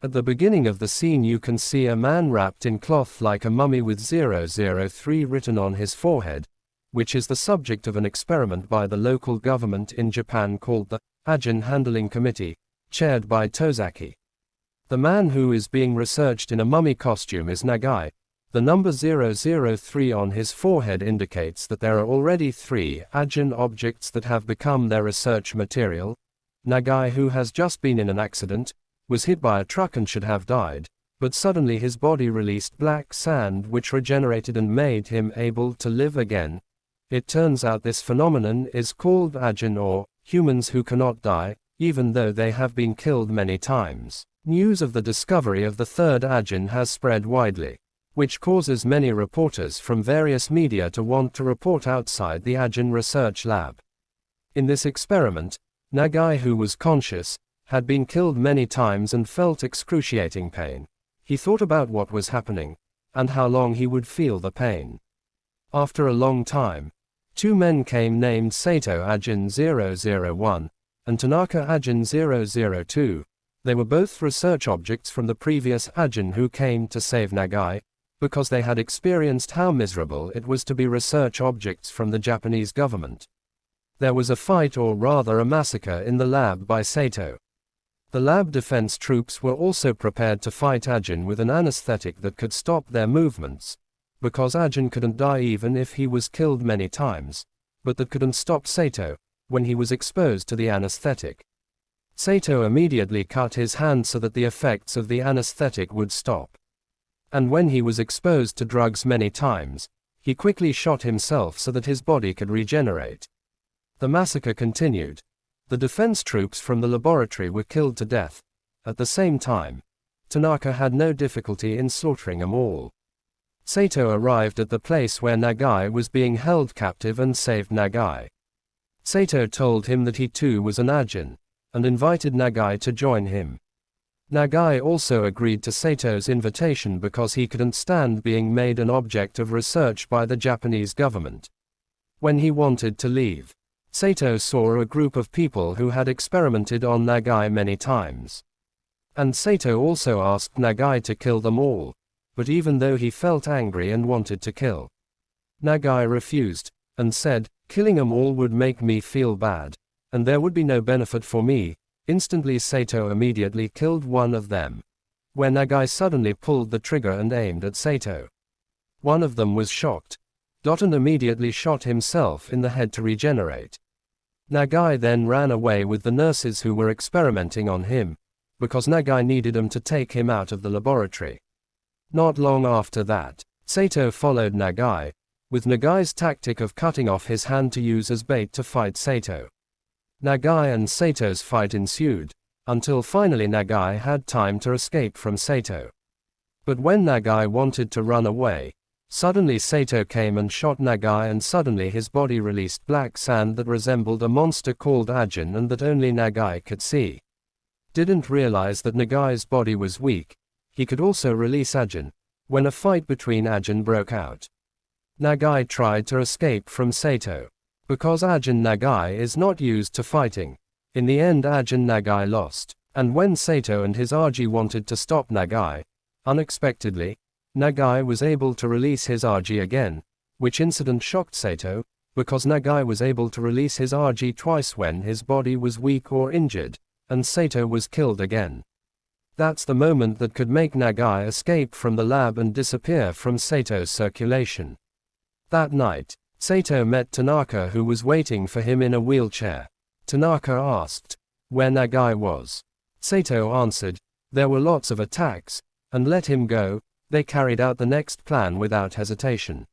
At the beginning of the scene you can see a man wrapped in cloth like a mummy with 003 written on his forehead, which is the subject of an experiment by the local government in Japan called the Ajin Handling Committee, chaired by Tozaki. The man who is being researched in a mummy costume is Nagai. The number 003 on his forehead indicates that there are already 3 Ajin objects that have become their research material. Nagai, who has just been in an accident, was hit by a truck and should have died, but suddenly his body released black sand which regenerated and made him able to live again. It turns out this phenomenon is called Ajin, or humans who cannot die, even though they have been killed many times. News of the discovery of the third Ajin has spread widely, which causes many reporters from various media to want to report outside the Ajin research lab. In this experiment, Nagai, who was conscious, had been killed many times and felt excruciating pain. He thought about what was happening, and how long he would feel the pain. After a long time, 2 men came named Sato Ajin 001, and Tanaka Ajin 002. They were both research objects from the previous Ajin who came to save Nagai, because they had experienced how miserable it was to be research objects from the Japanese government. There was a fight, or rather a massacre, in the lab by Sato. The lab defense troops were also prepared to fight Ajin with an anesthetic that could stop their movements, because Ajin couldn't die even if he was killed many times, but that couldn't stop Sato when he was exposed to the anesthetic. Sato immediately cut his hand so that the effects of the anesthetic would stop. And when he was exposed to drugs many times, he quickly shot himself so that his body could regenerate. The massacre continued. The defense troops from the laboratory were killed to death. At the same time, Tanaka had no difficulty in slaughtering them all. Sato arrived at the place where Nagai was being held captive and saved Nagai. Sato told him that he too was an Ajin, and invited Nagai to join him. Nagai also agreed to Sato's invitation because he couldn't stand being made an object of research by the Japanese government. When he wanted to leave, Sato saw a group of people who had experimented on Nagai many times. And Sato also asked Nagai to kill them all, but even though he felt angry and wanted to kill, Nagai refused, and said, "Killing them all would make me feel bad, and there would be no benefit for me." Instantly Sato immediately killed one of them, where Nagai suddenly pulled the trigger and aimed at Sato. One of them was shocked, and immediately shot himself in the head to regenerate. Nagai then ran away with the nurses who were experimenting on him, because Nagai needed them to take him out of the laboratory. Not long after that, Sato followed Nagai, with Nagai's tactic of cutting off his hand to use as bait to fight Sato. Nagai and Sato's fight ensued, until finally Nagai had time to escape from Sato. But when Nagai wanted to run away, suddenly Sato came and shot Nagai, and suddenly his body released black sand that resembled a monster called Ajin and that only Nagai could see. Didn't realize that Nagai's body was weak. He could also release Ajin, when a fight between Ajin broke out. Nagai tried to escape from Sato. Because Ajin Nagai is not used to fighting, in the end Ajin Nagai lost, and when Sato and his Arji wanted to stop Nagai, unexpectedly, Nagai was able to release his Arji again, which incident shocked Sato, because Nagai was able to release his Arji twice when his body was weak or injured, and Sato was killed again. That's the moment that could make Nagai escape from the lab and disappear from Sato's circulation. That night, Sato met Tanaka, who was waiting for him in a wheelchair. Tanaka asked where Nagai was. Sato answered, there were lots of attacks, and let him go. They carried out the next plan without hesitation.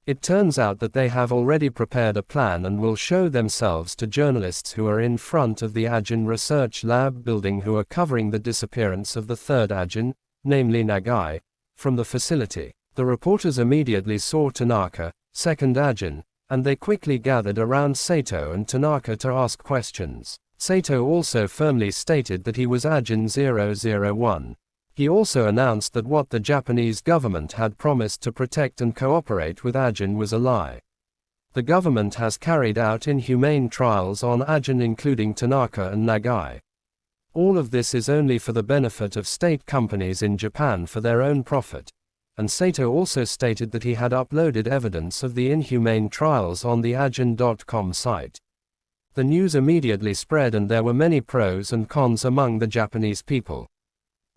It turns out that they have already prepared a plan and will show themselves to journalists who are in front of the Ajin Research Lab building, who are covering the disappearance of the third Ajin, namely Nagai, from the facility. The reporters immediately saw Tanaka, second Ajin, and they quickly gathered around Sato and Tanaka to ask questions. Sato also firmly stated that he was Ajin 001. He also announced that what the Japanese government had promised to protect and cooperate with Ajin was a lie. The government has carried out inhumane trials on Ajin, including Tanaka and Nagai. All of this is only for the benefit of state companies in Japan for their own profit. And Sato also stated that he had uploaded evidence of the inhumane trials on the Ajin.com site. The news immediately spread and there were many pros and cons among the Japanese people.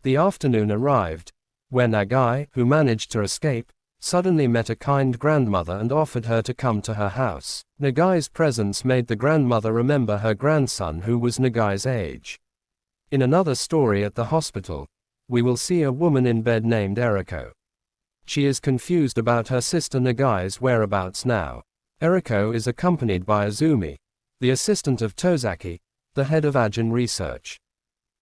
The afternoon arrived, where Nagai, who managed to escape, suddenly met a kind grandmother and offered her to come to her house. Nagai's presence made the grandmother remember her grandson, who was Nagai's age. In another story at the hospital, we will see a woman in bed named Eriko. She is confused about her sister Nagai's whereabouts now. Eriko is accompanied by Azumi, the assistant of Tozaki, the head of Ajin research.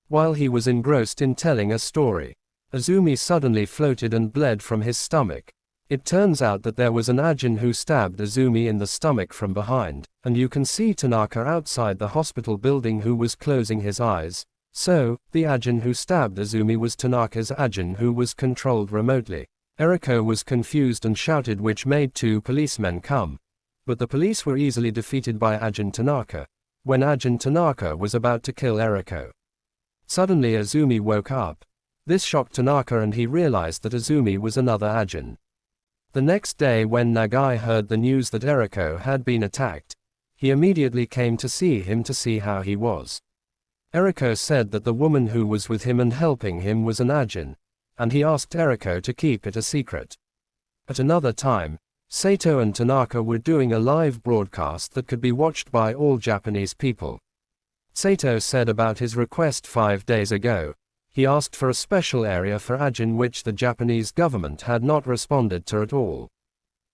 While he was engrossed in telling a story, Azumi suddenly floated and bled from his stomach. It turns out that there was an Ajin who stabbed Azumi in the stomach from behind, and you can see Tanaka outside the hospital building who was closing his eyes. So, the Ajin who stabbed Azumi was Tanaka's Ajin who was controlled remotely. Eriko was confused and shouted, which made 2 policemen come. But the police were easily defeated by Ajin Tanaka, when Ajin Tanaka was about to kill Eriko. Suddenly Azumi woke up. This shocked Tanaka and he realized that Azumi was another Ajin. The next day, when Nagai heard the news that Eriko had been attacked, he immediately came to see him to see how he was. Eriko said that the woman who was with him and helping him was an Ajin, and he asked Eriko to keep it a secret. At another time, Sato and Tanaka were doing a live broadcast that could be watched by all Japanese people. Sato said about his request 5 days ago. He asked for a special area for Ajin which the Japanese government had not responded to at all.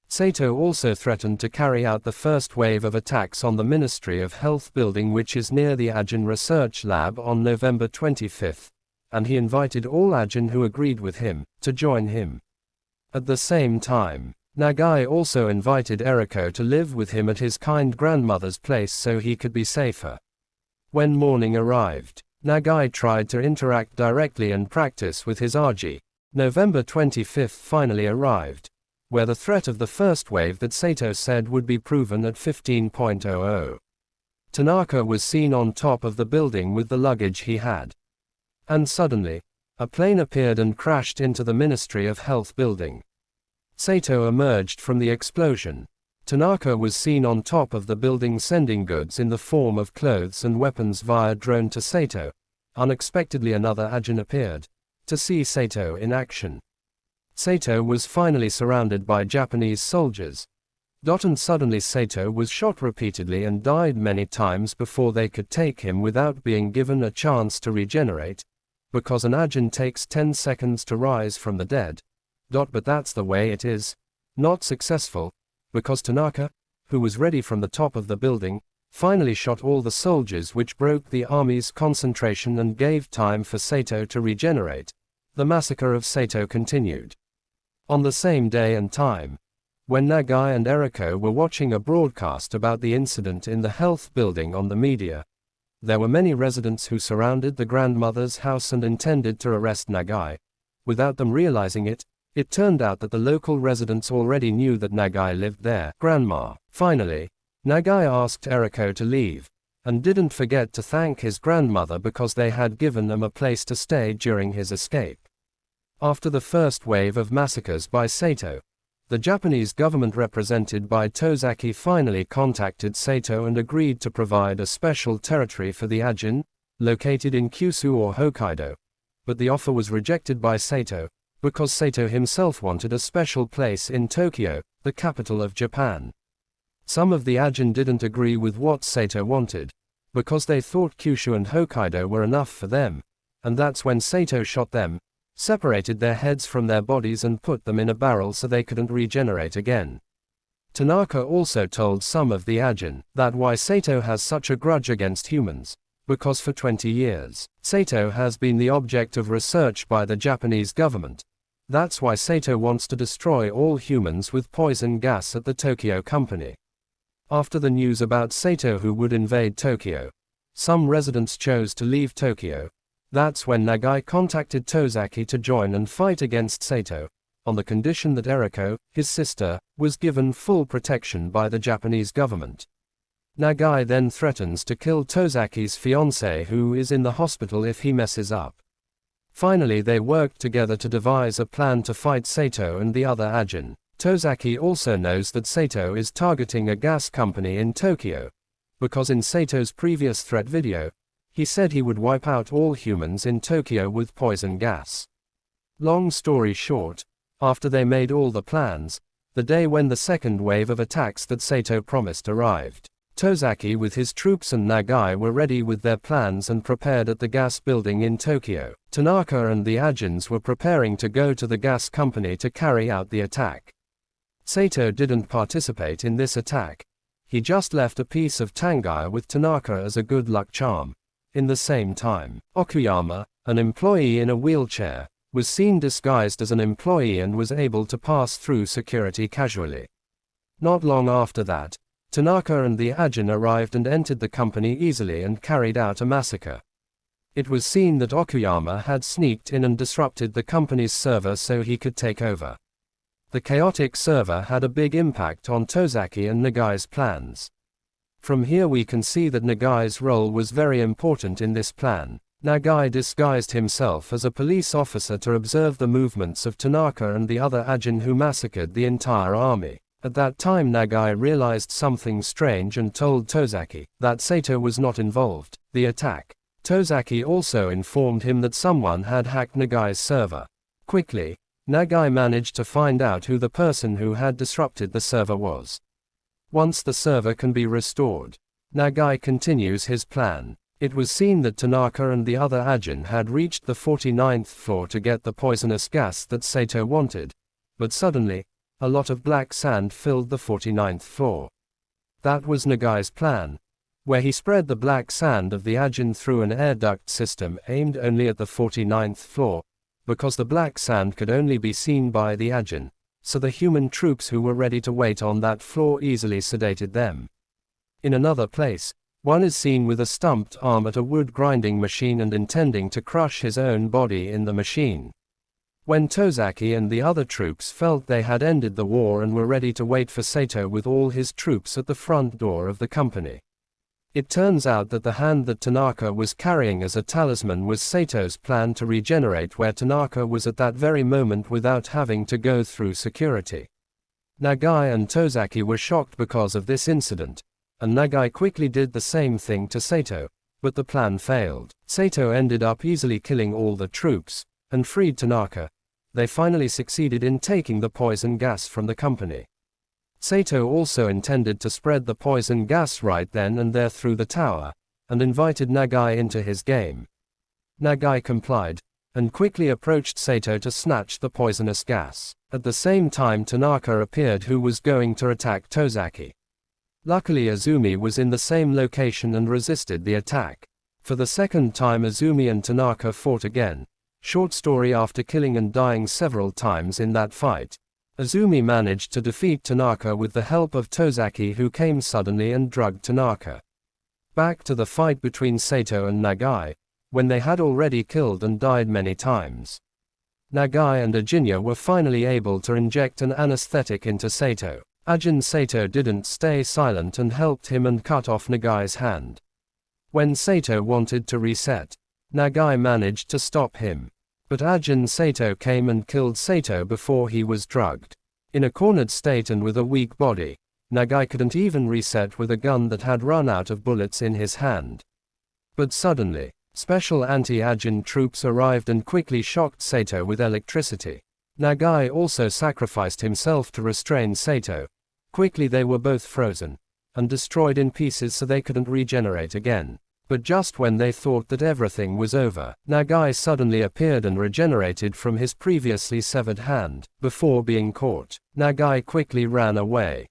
Sato also threatened to carry out the first wave of attacks on the Ministry of Health building, which is near the Ajin Research Lab, on November 25, and he invited all Ajin who agreed with him to join him. At the same time, Nagai also invited Eriko to live with him at his kind grandmother's place so he could be safer. When morning arrived, Nagai tried to interact directly and practice with his Aji. November 25 finally arrived, where the threat of the first wave that Sato said would be proven at 15:00. Tanaka was seen on top of the building with the luggage he had. And suddenly, a plane appeared and crashed into the Ministry of Health building. Sato emerged from the explosion. Tanaka was seen on top of the building sending goods in the form of clothes and weapons via drone to Sato. Unexpectedly another Ajin appeared, to see Sato in action. Sato was finally surrounded by Japanese soldiers. And suddenly Sato was shot repeatedly and died many times before they could take him without being given a chance to regenerate, because an Ajin takes 10 seconds to rise from the dead. But that's the way it is. Not successful, because Tanaka, who was ready from the top of the building, finally shot all the soldiers, which broke the army's concentration and gave time for Sato to regenerate. The massacre of Sato continued. On the same day and time, when Nagai and Eriko were watching a broadcast about the incident in the health building on the media, there were many residents who surrounded the grandmother's house and intended to arrest Nagai. Without them realizing it, it turned out that the local residents already knew that Nagai lived there. Grandma. Finally, Nagai asked Eriko to leave, and didn't forget to thank his grandmother because they had given them a place to stay during his escape. After the first wave of massacres by Sato, the Japanese government represented by Tozaki finally contacted Sato and agreed to provide a special territory for the Ajin, located in Kyushu or Hokkaido. But the offer was rejected by Sato, because Sato himself wanted a special place in Tokyo, the capital of Japan. Some of the Ajin didn't agree with what Sato wanted, because they thought Kyushu and Hokkaido were enough for them, and that's when Sato shot them, separated their heads from their bodies and put them in a barrel so they couldn't regenerate again. Tanaka also told some of the Ajin that why Sato has such a grudge against humans, because for 20 years, Sato has been the object of research by the Japanese government. That's why Sato wants to destroy all humans with poison gas at the Tokyo company. After the news about Sato who would invade Tokyo, some residents chose to leave Tokyo. That's when Nagai contacted Tozaki to join and fight against Sato, on the condition that Eriko, his sister, was given full protection by the Japanese government. Nagai then threatens to kill Tozaki's fiancée, who is in the hospital if he messes up. Finally, they worked together to devise a plan to fight Sato and the other Ajin. Tozaki also knows that Sato is targeting a gas company in Tokyo, because in Sato's previous threat video, he said he would wipe out all humans in Tokyo with poison gas. Long story short, after they made all the plans, the day when the second wave of attacks that Sato promised arrived. Tozaki with his troops and Nagai were ready with their plans and prepared at the gas building in Tokyo. Tanaka and the Ajins were preparing to go to the gas company to carry out the attack. Sato didn't participate in this attack. He just left a piece of tangire with Tanaka as a good luck charm. In the same time, Okuyama, an employee in a wheelchair, was seen disguised as an employee and was able to pass through security casually. Not long after that, Tanaka and the Ajin arrived and entered the company easily and carried out a massacre. It was seen that Okuyama had sneaked in and disrupted the company's server so he could take over. The chaotic server had a big impact on Tozaki and Nagai's plans. From here we can see that Nagai's role was very important in this plan. Nagai disguised himself as a police officer to observe the movements of Tanaka and the other Ajin who massacred the entire army. At that time Nagai realized something strange and told Tozaki that Sato was not involved. The attack. Tozaki also informed him that someone had hacked Nagai's server. Quickly, Nagai managed to find out who the person who had disrupted the server was. Once the server can be restored, Nagai continues his plan. It was seen that Tanaka and the other Ajin had reached the 49th floor to get the poisonous gas that Sato wanted, but suddenly, a lot of black sand filled the 49th floor. That was Nagai's plan, where he spread the black sand of the Ajin through an air duct system aimed only at the 49th floor, because the black sand could only be seen by the Ajin, so the human troops who were ready to wait on that floor easily sedated them. In another place, one is seen with a stumped arm at a wood grinding machine and intending to crush his own body in the machine. When Tozaki and the other troops felt they had ended the war and were ready to wait for Sato with all his troops at the front door of the company. It turns out that the hand that Tanaka was carrying as a talisman was Sato's plan to regenerate where Tanaka was at that very moment without having to go through security. Nagai and Tozaki were shocked because of this incident, and Nagai quickly did the same thing to Sato, but the plan failed. Sato ended up easily killing all the troops, and freed Tanaka. They finally succeeded in taking the poison gas from the company. Sato also intended to spread the poison gas right then and there through the tower, and invited Nagai into his game. Nagai complied, and quickly approached Sato to snatch the poisonous gas. At the same time Tanaka appeared, who was going to attack Tozaki. Luckily Azumi was in the same location and resisted the attack. For the second time Azumi and Tanaka fought again. Short story: after killing and dying several times in that fight, Azumi managed to defeat Tanaka with the help of Tozaki, who came suddenly and drugged Tanaka. Back to the fight between Sato and Nagai, when they had already killed and died many times. Nagai and Ajinya were finally able to inject an anesthetic into Sato. Ajin Sato didn't stay silent and helped him and cut off Nagai's hand. When Sato wanted to reset, Nagai managed to stop him. But Ajin Sato came and killed Sato before he was drugged. In a cornered state and with a weak body, Nagai couldn't even reset with a gun that had run out of bullets in his hand. But suddenly, special anti-Ajin troops arrived and quickly shocked Sato with electricity. Nagai also sacrificed himself to restrain Sato. Quickly they were both frozen and destroyed in pieces so they couldn't regenerate again. But just when they thought that everything was over, Nagai suddenly appeared and regenerated from his previously severed hand. Before being caught, Nagai quickly ran away.